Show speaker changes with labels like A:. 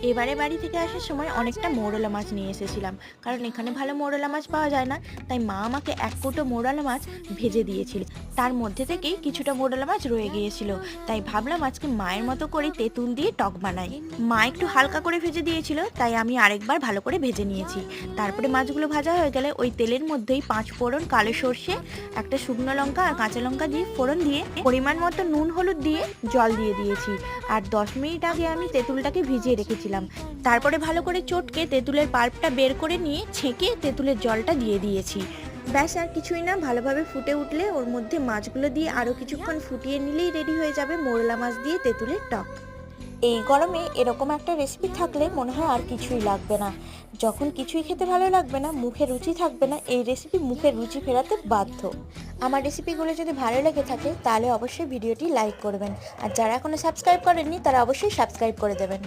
A: এবারে বাড়ি থেকে আসার সময় অনেকটা মৌরলা মাছ নিয়ে এসেছিলাম, কারণ এখানে ভালো মৌরলা মাছ পাওয়া যায় না। তাই মা আমাকে এক কৌটো মৌরলা মাছ ভেজে দিয়েছিল। তার মধ্যে থেকেই কিছুটা মৌরলা মাছ রয়ে গিয়েছিল, তাই ভাবলাম আজকে মায়ের মতো করে তেঁতুল দিয়ে টক বানাই। মা একটু হালকা করে ভেজে দিয়েছিল, তাই আমি আরেকবার ভালো করে ভেজে নিয়েছি। তারপরে মাছগুলো ভাজা হয়ে গেলে ওই তেলের মধ্যেই 5 ফোড়ন, কালো সর্ষে, একটা শুকনো লঙ্কা আর কাঁচা লঙ্কা দিয়ে ফোড়ন দিয়ে পরিমাণ মতো নুন হলুদ দিয়ে জল দিয়ে দিয়েছি। আর 10 মিনিট আগে আমি তেঁতুলটাকে ভিজিয়ে রেখেছিলাম। তারপরে ভালো করে চটকে তেঁতুলের পাল্পটা বের করে নিয়ে ছেঁকে তেঁতুলের জলটা দিয়ে দিয়েছি। ব্যাস, আর কিছুই না। ভালোভাবে ফুটে উঠলে ওর মধ্যে মাছগুলো দিয়ে আরও কিছুক্ষণ ফুটিয়ে নিলেই রেডি হয়ে যাবে মোরলা মাছ দিয়ে তেঁতুলের টক। এই গরমে এরকম একটা রেসিপি থাকলে মনে হয় আর কিছুই লাগবে না। যখন কিছুই খেতে ভালো লাগবে না, মুখে রুচি থাকবে না, এই রেসিপি মুখের রুচি ফেরাতে বাধ্য। আমার রেসিপিগুলো যদি ভালো লেগে থাকে তাহলে অবশ্যই ভিডিওটি লাইক করবেন, আর যারা এখনো সাবস্ক্রাইব করেননি তারা অবশ্যই সাবস্ক্রাইব করে দেবেন।